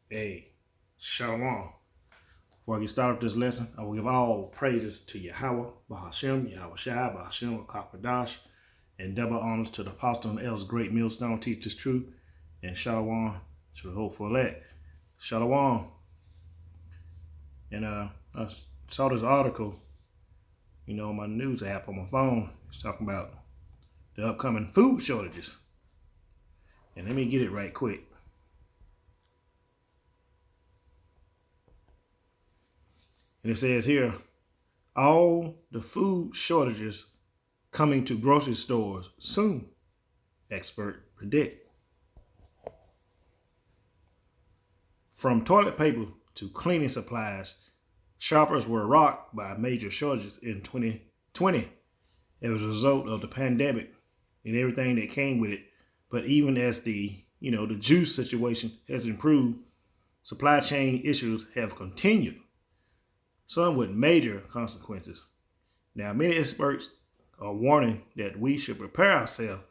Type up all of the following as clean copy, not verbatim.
Hey, Shalom. Before I get started with this lesson, I will give all praises to Yahweh, Bahashem, Yahweh Shai, Bahashem, Kakadash, and double honors to the apostle and elders, great millstone, teachers truth, and Shalom to the hopeful elect. Shalom. And I saw this article, on my news app on my phone. It's talking about the upcoming food shortages. And let me get it right quick. And it says here, all the food shortages coming to grocery stores soon, expert predict. From toilet paper to cleaning supplies, shoppers were rocked by major shortages in 2020 as a result of the pandemic and everything that came with it. But even as the juice situation has improved, supply chain issues have continued, some with major consequences. Now, many experts are warning that we should prepare ourselves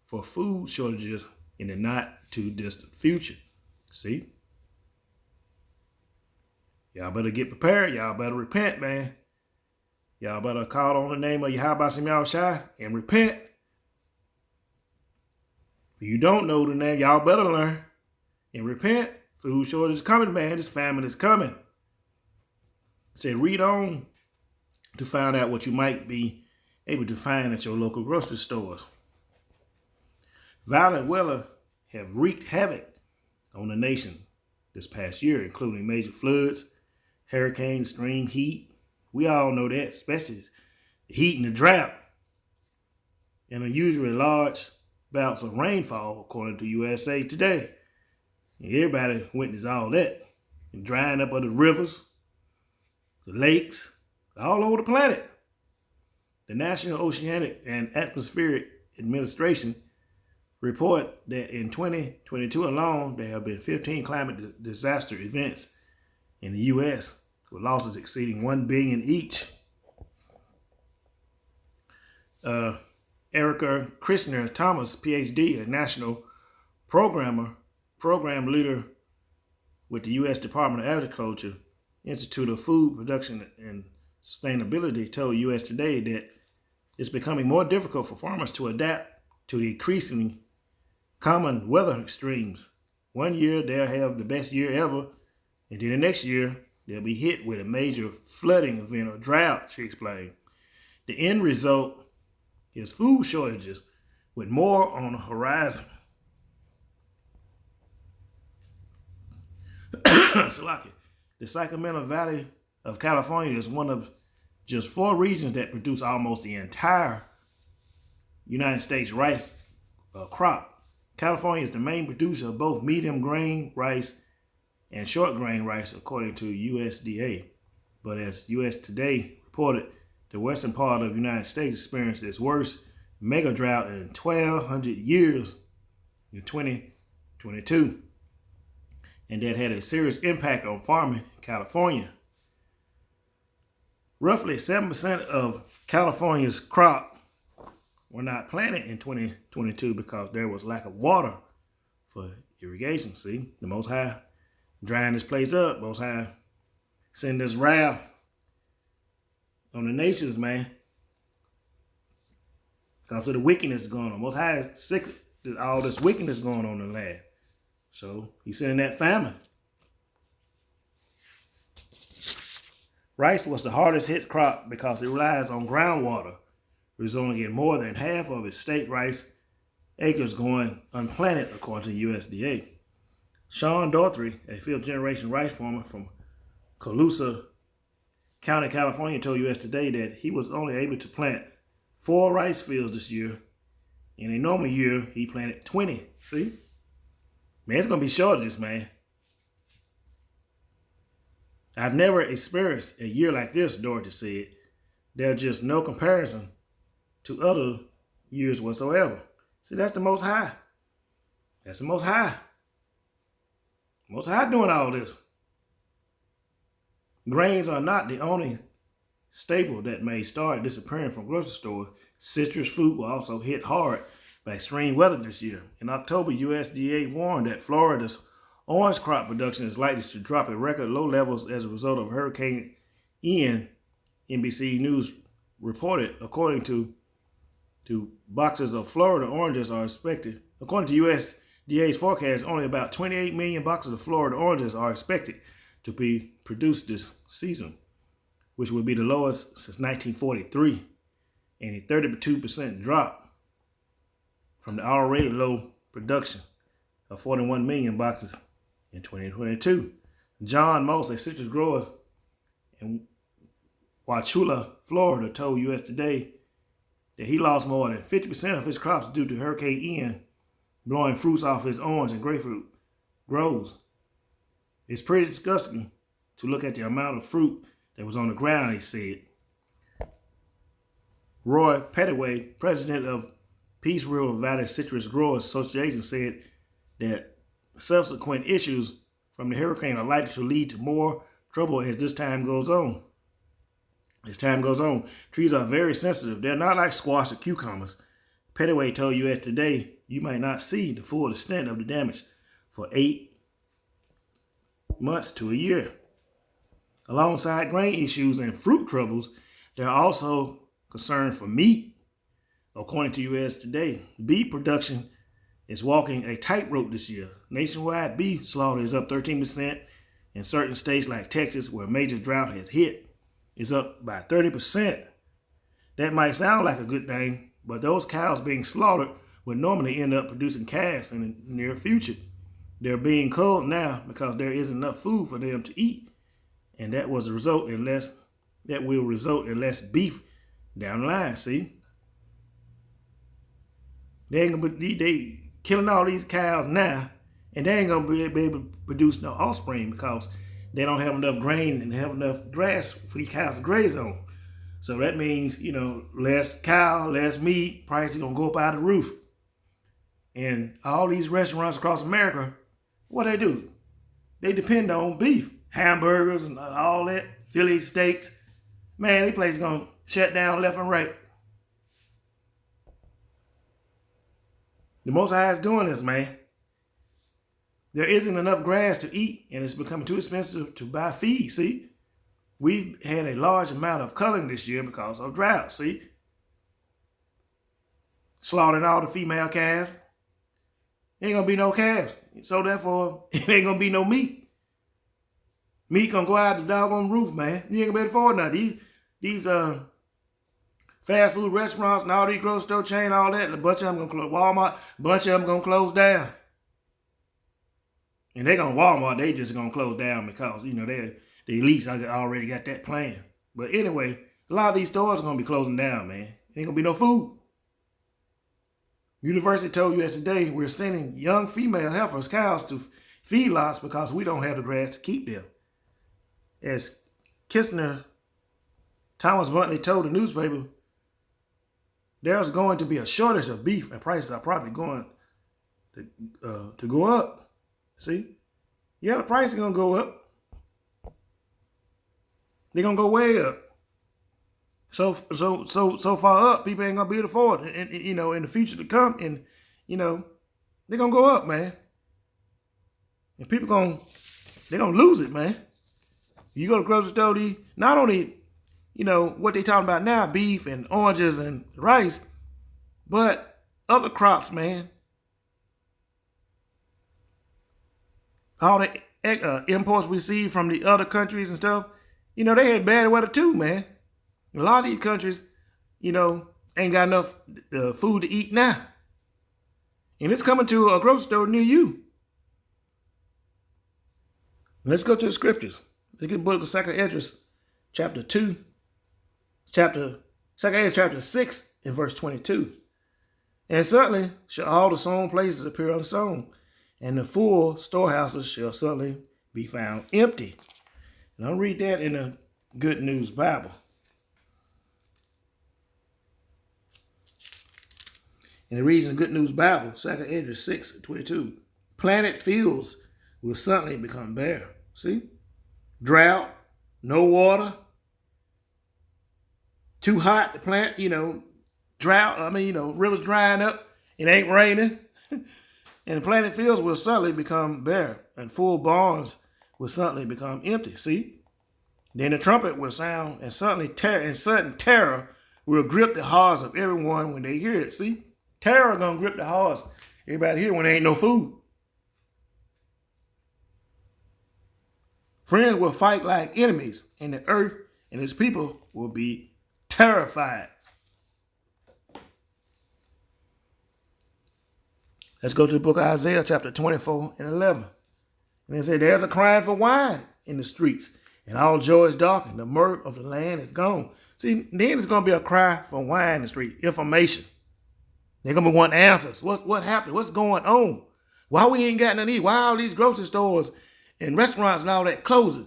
for food shortages in the not too distant future. See? Y'all better get prepared. Y'all better repent, man. Y'all better call on the name of Yahweh Shem Shai and repent. If you don't know the name, y'all better learn and repent. Food shortage is coming, man. This famine is coming. Say, read on to find out what you might be able to find at your local grocery stores. Violent weather have wreaked havoc on the nation this past year, including major floods, hurricanes, extreme heat. We all know that, especially the heat and the drought, and unusually large bouts of rainfall, according to USA Today. And everybody witnessed all that. And drying up of the rivers, the lakes, all over the planet. The National Oceanic and Atmospheric Administration report that in 2022 alone, there have been 15 climate disaster events in the U.S., with losses exceeding $1 billion each. Erica Krishner Thomas, PhD, a national program leader with the U.S. Department of Agriculture, Institute of Food Production and Sustainability, told U.S. Today that it's becoming more difficult for farmers to adapt to the increasingly common weather extremes. One year they'll have the best year ever, and then the next year they'll be hit with a major flooding event or drought, she explained. The end result is food shortages with more on the horizon. The Sacramento Valley of California is one of just 4 regions that produce almost the entire United States rice crop. California is the main producer of both medium grain rice and short grain rice, according to USDA. But as US Today reported, the western part of the United States experienced its worst mega drought in 1,200 years in 2022. And that had a serious impact on farming in California. Roughly 7% of California's crop were not planted in 2022 because there was lack of water for irrigation. See, the Most High drying this place up. Most High send this wrath on the nations, man, because of the wickedness going on. Most High is sick of all this wickedness going on in the land. So he's sending that famine. Rice was the hardest hit crop because it relies on groundwater, resulting in more than half of its state rice acres going unplanted, according to USDA. Sean Dorthy, a fifth-generation rice farmer from Colusa County, California, told US Today that he was only able to plant 4 rice fields this year. In a normal year, he planted 20. See? Man, it's going to be shortages, man. I've never experienced a year like this, Dorothy said. There's just no comparison to other years whatsoever. See, that's the Most High. That's the Most High. Most High doing all this. Grains are not the only staple that may start disappearing from grocery stores. Citrus fruit will also hit hard by extreme weather this year. In October, USDA warned that Florida's Orange crop production is likely to drop at record low levels as a result of Hurricane Ian, NBC News reported. According to boxes of Florida oranges are expected. According to USDA's forecast, only about 28 million boxes of Florida oranges are expected to be produced this season, which would be the lowest since 1943 and a 32% drop from the already low production of 41 million boxes in 2022. John Moss, a citrus grower in Wauchula, Florida, told US Today that he lost more than 50% of his crops due to Hurricane Ian blowing fruits off his orange and grapefruit groves. It's pretty disgusting to look at the amount of fruit that was on the ground, he said. Roy Pettaway, president of Peace River Valley Citrus Growers Association, said that subsequent issues from the hurricane are likely to lead to more trouble as time goes on. As time goes on, trees are very sensitive. They're not like squash or cucumbers. Pettaway told US Today you might not see the full extent of the damage for 8 months to a year. Alongside grain issues and fruit troubles, there are also concerns for meat. According to US Today, beef production is walking a tightrope this year. Nationwide beef slaughter is up 13%. In certain states like Texas, where major drought has hit, is up by 30%. That might sound like a good thing, but those cows being slaughtered would normally end up producing calves in the near future. They're being culled now because there isn't enough food for them to eat, and that will result in less beef down the line. See, they killing all these cows now, and they ain't gonna be able to produce no offspring because they don't have enough grain and have enough grass for these cows to graze on. So that means, less cow, less meat, prices gonna go up out of the roof. And all these restaurants across America, what they do? They depend on beef, hamburgers and all that, Philly steaks. Man, these places gonna shut down left and right. The Most High is doing this, man. There isn't enough grass to eat, and it's becoming too expensive to buy feed, see? We've had a large amount of culling this year because of drought, see? Slaughtering all the female calves. Ain't gonna be no calves. So therefore, it ain't gonna be no meat. Meat gonna go out the doggone roof, man. You ain't gonna be able to afford nothing. These fast food restaurants and all these grocery store chain, all that, a bunch of them gonna close. Walmart, a bunch of them gonna close down. And they gonna Walmart, they just gonna close down because, the elites already got that plan. But anyway, a lot of these stores are gonna be closing down, man. Ain't gonna be no food. University told US Today we're sending young female heifers, cows, to feedlots because we don't have the grass to keep them. As Kistner Thomas Buntley told the newspaper, there's going to be a shortage of beef and prices are probably going to go up. See? Yeah, the price is going to go up. They're going to go way up. So far up, people ain't going to be able to afford it. And, in the future to come, and, they're going to go up, man. And people they're going to lose it, man. You go to the grocery store, not only, what they talking about now, beef and oranges and rice, but other crops, man. All the imports we see from the other countries and stuff, they had bad weather too, man. A lot of these countries, ain't got enough food to eat now. And it's coming to a grocery store near you. Let's go to the scriptures. Let's get the book of 2nd Esdras, chapter 2. 2nd Esdras, chapter 6, and verse 22. And certainly shall all the sown places appear unsown, and the full storehouses shall suddenly be found empty. And I'll read that in the Good News Bible. And it reads in the Good News Bible, 2nd Esdras 6:22. Planted fields will suddenly become bare. See? Drought, no water, too hot to plant, drought. Rivers drying up. It ain't raining. And the planted fields will suddenly become bare, and full barns will suddenly become empty. See? Then the trumpet will sound, and sudden terror will grip the hearts of everyone when they hear it. See? Terror gonna grip the hearts. Everybody here when there ain't no food. Friends will fight like enemies, and the earth and its people will be terrified. Let's go to the book of Isaiah, chapter 24 and 11. And it said, there's a crying for wine in the streets, and all joy is darkened. The mirth of the land is gone. See, then it's going to be a cry for wine in the street, information. They're going to be wanting answers. What happened? What's going on? Why we ain't got nothing to eat? Why all these grocery stores and restaurants and all that closing?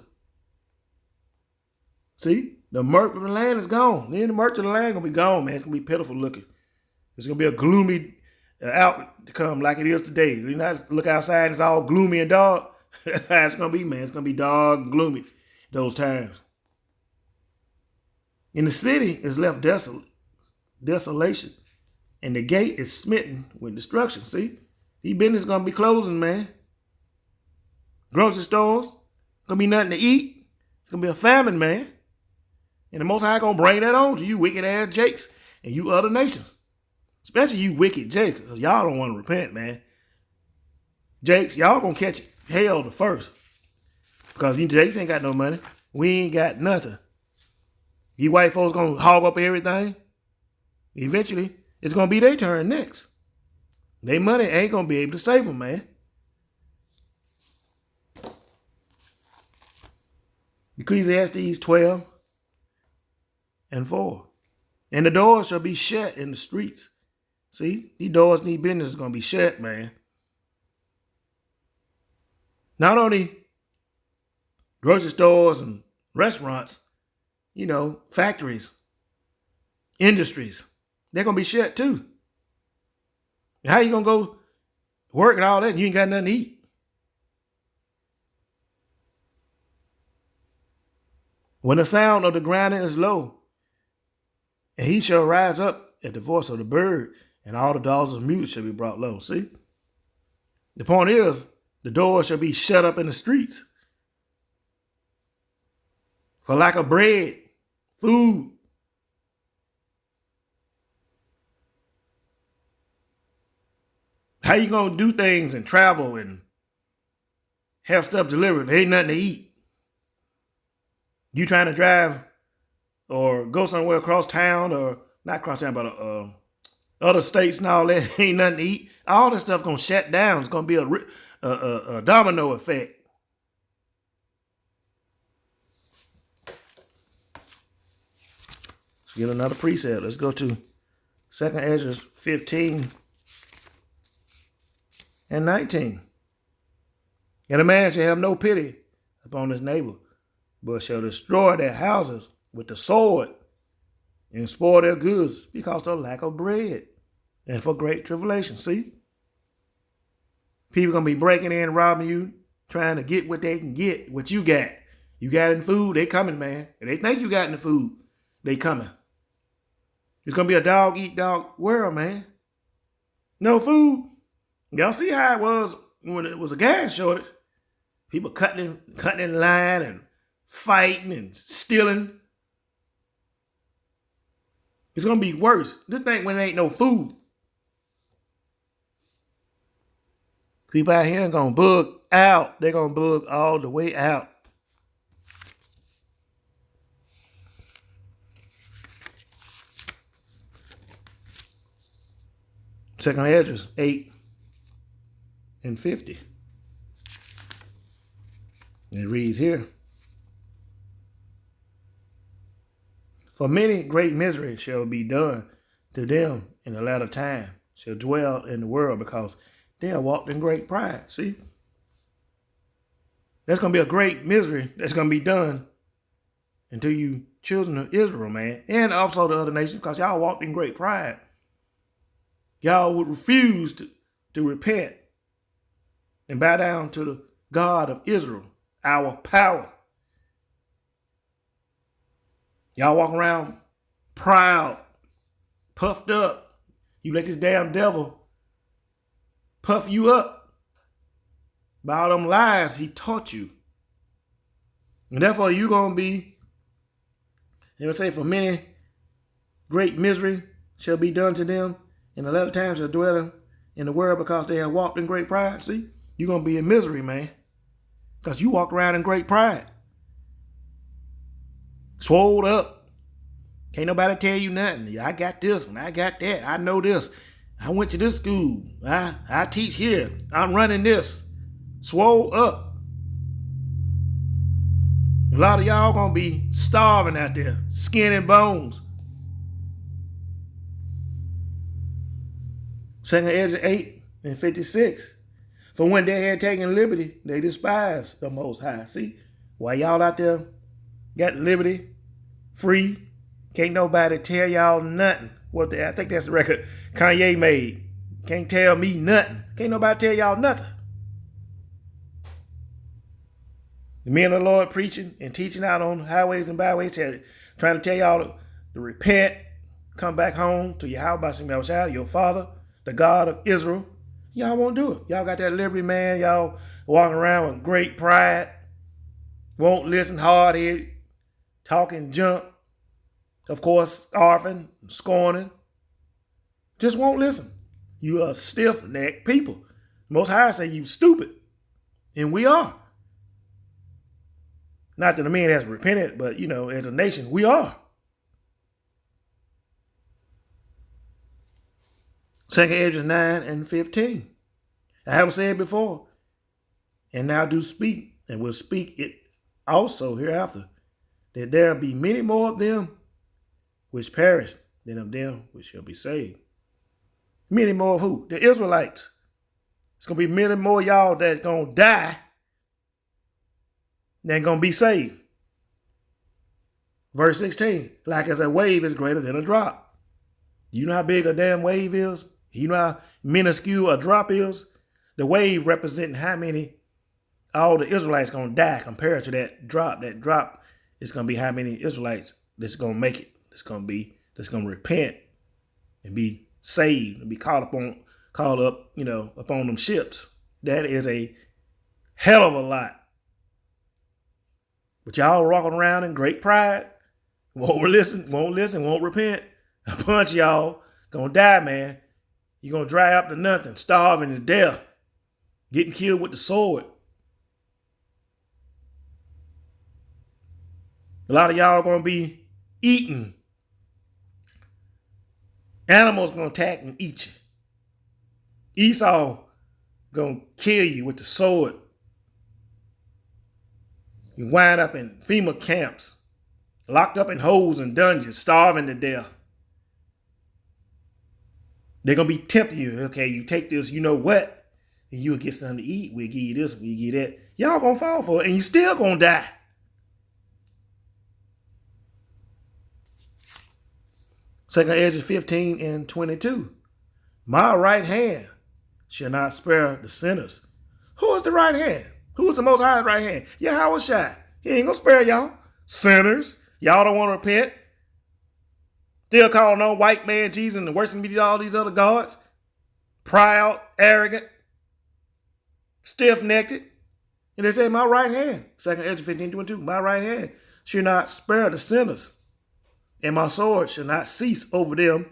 See, the mirth of the land is gone. Then the mirth of the land going to be gone, man. It's going to be pitiful looking. It's going to be a gloomy out to come like it is today. You not look outside, it's all gloomy and dark. That's how it's going to be, man. It's going to be dark and gloomy those times. And the city is left desolation, and the gate is smitten with destruction. See, these business is going to be closing, man. Grocery stores, going to be nothing to eat. It's going to be a famine, man. And the Most High going to bring that on to you wicked ass Jakes and you other nations. Especially you wicked Jakes. Y'all don't want to repent, man. Jakes, y'all going to catch hell the first. Because you Jakes ain't got no money. We ain't got nothing. You white folks going to hog up everything. Eventually, it's going to be their turn next. Their money ain't going to be able to save them, man. Ecclesiastes 12 and 4. And the doors shall be shut in the streets. See, these doors need business is going to be shut, man. Not only grocery stores and restaurants, you know, factories, industries, they're going to be shut too. How you going to go work and all that and you ain't got nothing to eat? When the sound of the grinding is low, and he shall rise up at the voice of the bird, and all the dogs of mute shall be brought low. See? The point is, the doors shall be shut up in the streets. For lack of bread, food. How you going to do things and travel and have stuff delivered? There ain't nothing to eat. You trying to drive or go somewhere across town, or not across town, but other states and all that, ain't nothing to eat. All this stuff going to shut down. It's going to be a domino effect. Let's get another precept. Let's go to 2 Ezra 15 and 19. And a man shall have no pity upon his neighbor, but shall destroy their houses with the sword and spoil their goods because of lack of bread and for great tribulation. See? People going to be breaking in, robbing you, trying to get what they can get, what you got. You got in food, they coming, man. If they think you got in the food, they coming. It's going to be a dog-eat-dog world, man. No food. Y'all see how it was when it was a gas shortage? People cutting in line and fighting and stealing. It's going to be worse. Just think when there ain't no food. People out here are going to bug out. They're going to bug all the way out. Second Ezra 8 and 50. It reads here. For many great misery shall be done to them in the latter time, shall dwell in the world, because they have walked in great pride. See? That's going to be a great misery that's going to be done unto you children of Israel, man. And also the other nations, because y'all walked in great pride. Y'all would refuse to repent and bow down to the God of Israel, our power. Y'all walk around proud, puffed up. You let this damn devil puff you up by all them lies he taught you. And therefore you're going to be, it will say, for many great misery shall be done to them, and the latter times shall dwell in the world because they have walked in great pride. See, you're going to be in misery, man, because you walked around in great pride. Swole up. Can't nobody tell you nothing. I got this and I got that. I know this. I went to this school. I teach here. I'm running this. Swole up. A lot of y'all gonna be starving out there, skin and bones. 2 Ezra 8:56. For when they had taken liberty, they despised the Most High. See, while y'all out there got liberty, free, can't nobody tell y'all nothing. I think that's the record Kanye made. Can't tell me nothing. Can't nobody tell y'all nothing. The men of the Lord preaching and teaching out on highways and byways, trying to tell y'all to repent, come back home to Yahweh, your Father, the God of Israel. Y'all won't do it. Y'all got that liberty, man. Y'all walking around with great pride, won't listen, hard-headed, talking junk, of course, scoffing, scorning. Just won't listen. You are stiff-necked people. Most High say you stupid, and we are. Not that the man has repented, but, as a nation, we are. 2 Ezra 9:15. I have said before, and now do speak, and will speak it also hereafter, that there be many more of them which perish than of them which shall be saved. Many more of who? The Israelites. It's going to be many more y'all that's going to die than going to be saved. Verse 16, like as a wave is greater than a drop. You know how big a damn wave is? You know how minuscule a drop is? The wave representing how many all the Israelites going to die compared to that drop. That drop is going to be how many Israelites that's going to make it. That's going to repent and be saved and be caught up, upon them ships. That is a hell of a lot. But y'all walking around in great pride, won't listen, won't repent. A bunch of y'all gonna die, man. You're gonna dry up to nothing, starving to death, getting killed with the sword. A lot of y'all gonna be eaten. Animals gonna attack and eat you. Esau gonna kill you with the sword. You wind up in FEMA camps, locked up in holes and dungeons, starving to death. They're going to be tempting you. Okay, you take this, you know what, and you'll get something to eat. We'll give you this, we'll give you that. Y'all going to fall for it, and you still going to die. Second Ezra 15:22. My right hand shall not spare the sinners. Who is the right hand? Who is the Most High's right hand? Yahweh Shai. He ain't gonna spare y'all. Sinners. Y'all don't want to repent. Still calling on white man Jesus and worshiping all these other gods. Proud, arrogant, stiff-necked. And they say, my right hand. 2 Ezra 15:22. My right hand shall not spare the sinners. And my sword shall not cease over them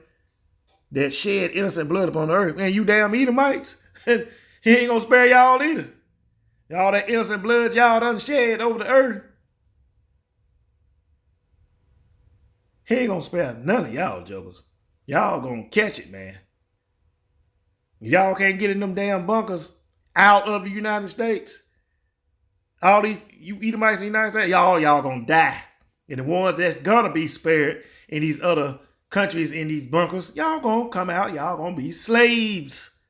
that shed innocent blood upon the earth. Man, you damn Edomites. He ain't gonna spare y'all either. All that innocent blood y'all done shed over the earth. He ain't gonna spare none of y'all jokers. Y'all gonna catch it, man. Y'all can't get in them damn bunkers out of the United States. All these, you Edomites in the United States, y'all gonna die. And the ones that's gonna be spared in these other countries in these bunkers, y'all gonna come out, y'all gonna be slaves.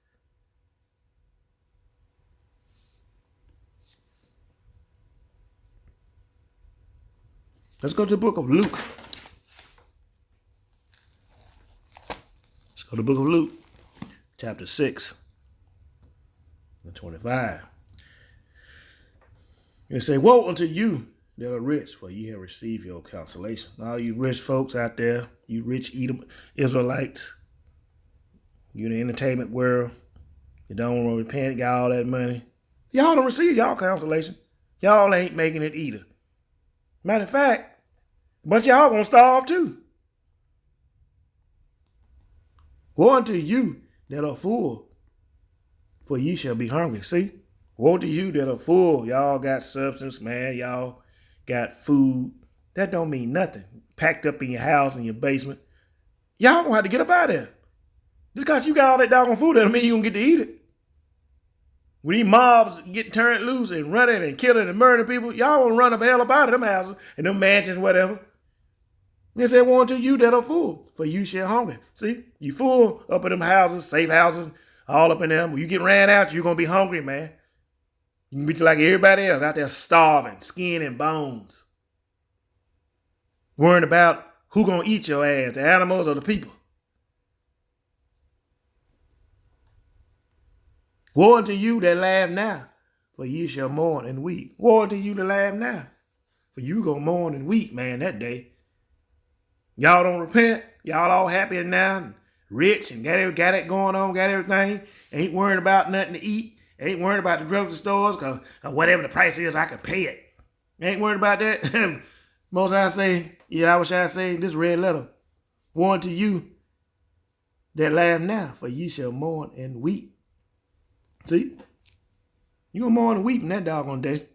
Let's go to the book of Luke. Let's go to the book of Luke, chapter 6 and 25. And it say, woe unto you that are rich, for ye have received your consolation. All you rich folks out there, you rich Israelites, you in the entertainment world, You don't want to repent, got all that money. Y'all don't receive y'all consolation. Y'all ain't making it either. Matter of fact, a bunch of y'all gonna starve too. Woe unto you that are full, for ye shall be hungry. See? Woe to you that are full. Y'all got substance, man. Y'all got food. That don't mean nothing. Packed up in your house, in your basement. Y'all gonna have to get up out of there. Just because you got all that doggone food, that don't mean you gonna get to eat it. When these mobs get turned loose and running and killing and murdering people, y'all wanna run up hell up out of them houses and them mansions, whatever. They said, woe unto you that are full, for you shall hunger. See, you full up in them houses, safe houses, all up in them. When you get ran out, you're going to be hungry, man. You can be like everybody else out there starving, skin and bones. Worrying about who going to eat your ass, the animals or the people. Woe unto you that laugh now, for you shall mourn and weep. Woe unto you that laugh now, for you going to mourn and weep, man, that day. Y'all don't repent. Y'all all happy now and rich and got it going on, got everything. Ain't worrying about nothing to eat. Ain't worrying about the grocery stores because whatever the price is, I can pay it. Ain't worried about that. Most I say, I wish I say this red letter. Woe unto you that laugh now, for you shall mourn and weep. See? You gonna mourn and weep in that doggone day.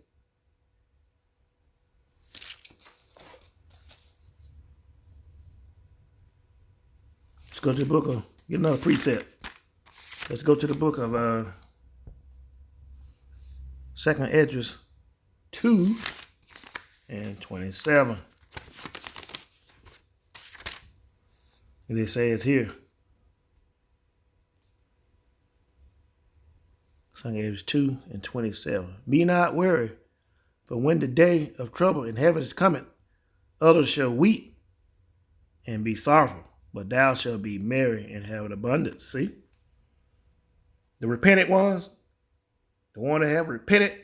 Let's go to the book of, get another precept. Let's go to the book of 2nd Esdras 2 and 27. And it says here, 2nd Esdras 2 and 27. Be not weary, for when the day of trouble in heaven is coming, others shall weep and be sorrowful. But thou shalt be merry and have an abundance. See? The repentant ones, the one that have repented,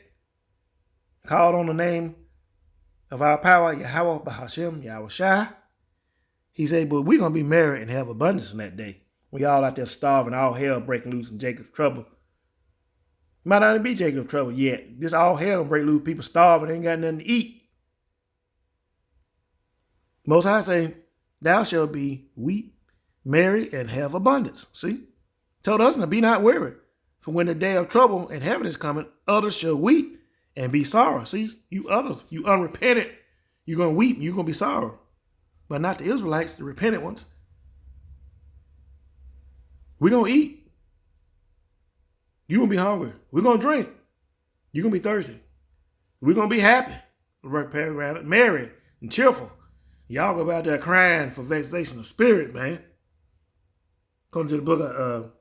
called on the name of our power, Yahweh Bahashem, Yahweh Shai. He said, but we're going to be merry and have abundance in that day. We all out there starving, all hell breaking loose in Jacob's trouble. Might not even be Jacob's trouble yet. Just all hell break loose, people starving, ain't got nothing to eat. Most High say, thou shalt be weep, merry, and have abundance. See? Told us to be not weary. For when the day of trouble in heaven is coming, others shall weep and be sorrow. See? You others, you unrepentant, you're going to weep, you're going to be sorrow. But not the Israelites, the repentant ones. We're going to eat. You're going to be hungry. We're going to drink. You're going to be thirsty. We're going to be happy. Merry and cheerful. Y'all go out there crying for vexation of spirit, man. According to the book of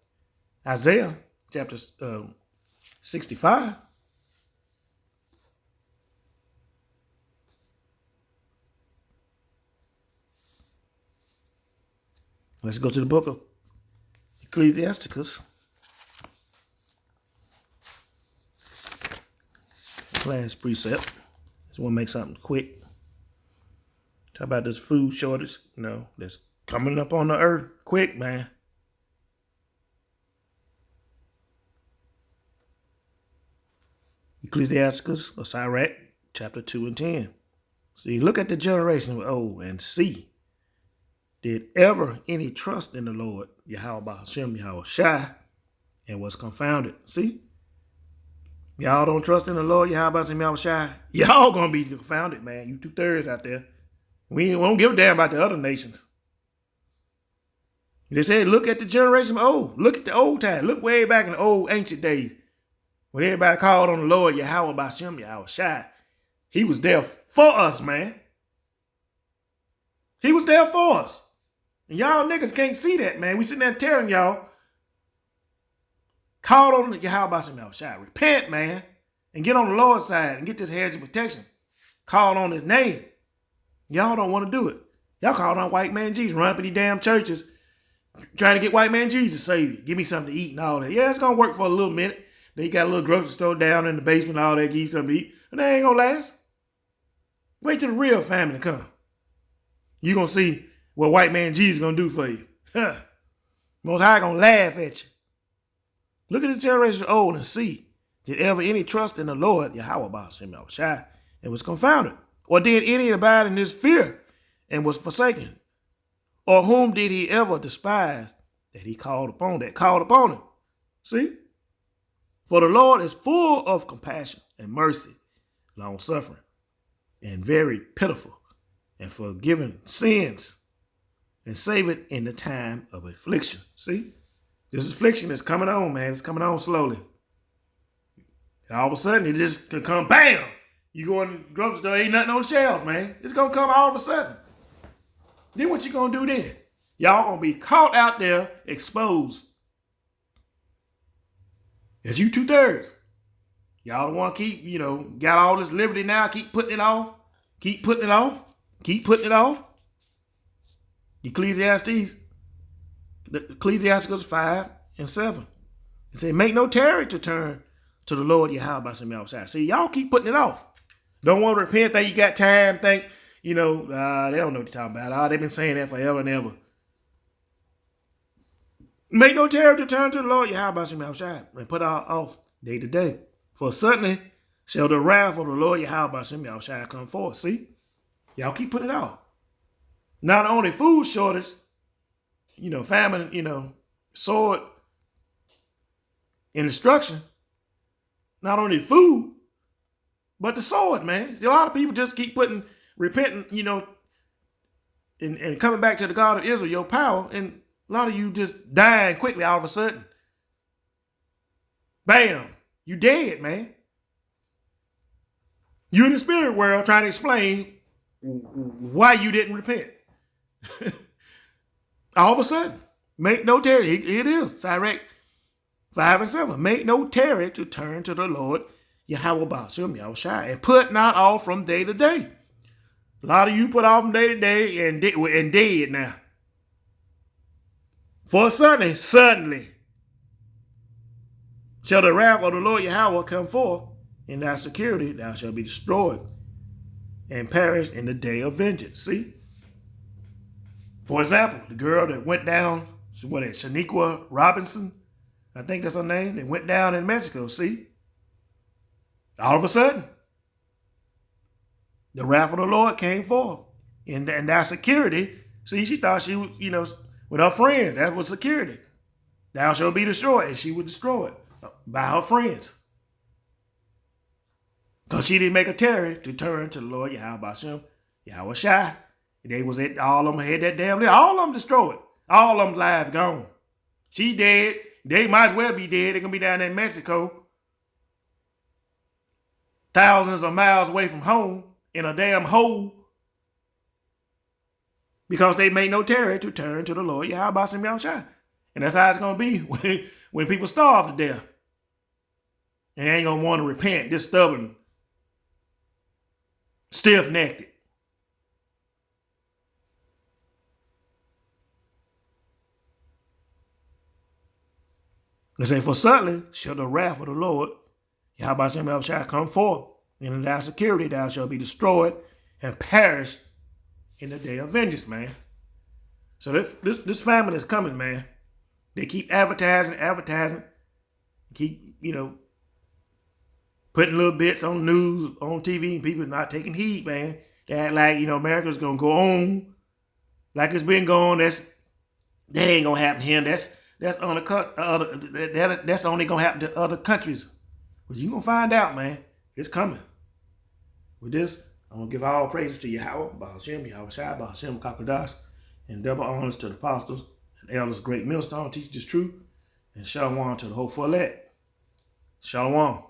Isaiah, chapter 65. Let's go to the book of Ecclesiasticus. Last precept. Just want to make something quick. Talk about this food shortage, that's coming up on the earth quick, man. Ecclesiasticus or Sirach, chapter 2 and 10. See, look at the generation of old and see, did ever any trust in the Lord, Yahweh Hashem, Yahweh Shai, and was confounded. See? Y'all don't trust in the Lord, Yahweh Hashem, Yahweh Shai. Y'all gonna be confounded, man. You 2/3 out there. We don't give a damn about the other nations. They said, look at the generation of old. Look at the old time. Look way back in the old ancient days when everybody called on the Lord, Yahweh Bashem, Yahweh Shai. He was there for us, man. He was there for us. And y'all niggas can't see that, man. We sitting there telling y'all, call on the Yahweh Bashem, Yahweh Shai. Repent, man, and get on the Lord's side and get this hedge of protection. Call on his name. Y'all don't want to do it. Y'all call on white man Jesus, run up in these damn churches, trying to get white man Jesus to save you. Give me something to eat and all that. Yeah, it's going to work for a little minute. Then you got a little grocery store down in the basement and all that, give you something to eat. And that ain't going to last. Wait till the real famine come. You're going to see what white man Jesus going to do for you. Most High going to laugh at you. Look at the generation of old and see, did ever any trust in the Lord, Yahweh Ba'ashem Yahushai, and was confounded? Or did any abide in his fear and was forsaken? Or whom did he ever despise that he called upon, that called upon him? See? For the Lord is full of compassion and mercy, long suffering, and very pitiful, and forgiving sins, and saving in the time of affliction. See? This affliction is coming on, man. It's coming on slowly. And all of a sudden, it just can come, bam! You go in the grocery store, ain't nothing on the shelves, man. It's going to come all of a sudden. Then what you going to do then? Y'all going to be caught out there, exposed. That's you 2/3. Y'all don't want to keep, got all this liberty now, keep putting it off. Keep putting it off. Keep putting it off. Ecclesiastes 5:7. It says, make no tarry to turn to the Lord Yahweh Ba'ashem Yahushai. See, y'all keep putting it off. Don't want to repent, think you got time, think, they don't know what they're talking about. They've been saying that forever and ever. Make no terror to turn to the Lord Yahweh Ba'ashem Yahushai and put off day to day. For suddenly shall the wrath of the Lord Yahweh Ba'ashem Yahushai come forth. See? Y'all keep putting it off. Not only food shortage, famine, sword and destruction. Not only food, but the sword, man. A lot of people just keep repenting, and coming back to the God of Israel, your power, and a lot of you just dying quickly all of a sudden. Bam, you dead, man. You in the spirit world trying to explain why you didn't repent. All of a sudden, make no tarry. It is Sirach 5:7. Make no tarry to turn to the Lord Yahweh Ba'ashem Yahushai, and put not off from day to day. A lot of you put off from day to day and dead now. For suddenly shall the wrath of the Lord Yahweh come forth, in thy security thou shalt be destroyed and perish in the day of vengeance. See? For example, the girl that went down, Shaniqua Robinson, I think that's her name, that went down in Mexico, see? All of a sudden, the wrath of the Lord came forth. And that security, see, she thought she was, with her friends, that was security. Thou shalt be destroyed, and she was destroyed by her friends. Because she didn't make a tarry to turn to the Lord Yahweh Ba'ashem Yahushai. They was at, all of them had that damn, all of them destroyed. All of them lives gone. She dead. They might as well be dead. They're going to be down there in Mexico, thousands of miles away from home, in a damn hole, because they made no tarry to turn to the Lord Yahweh Ba'ashem Yahushai. And that's how it's going to be when people starve to death. And they ain't going to want to repent, just stubborn, stiff-necked. They say, for suddenly shall the wrath of the Lord Yahweh Ba'ashem Yahushai come forth, and in thy security thou shalt be destroyed and perish in the day of vengeance, man. So this famine is coming, man. They keep advertising, keep, putting little bits on news, on TV, and people not taking heed, man. They act like, America's going to go on like it's been going. That ain't going to happen here. That's only going to happen to other countries. But you're going to find out, man. It's coming. With this, I'm going to give all praises to Yahweh, Ba'ashem, Yahushai, Ba'ashem, Kakadash, and double honors to the apostles and elders, great millstone, teach this truth, and shalom to the whole elect. Shalom.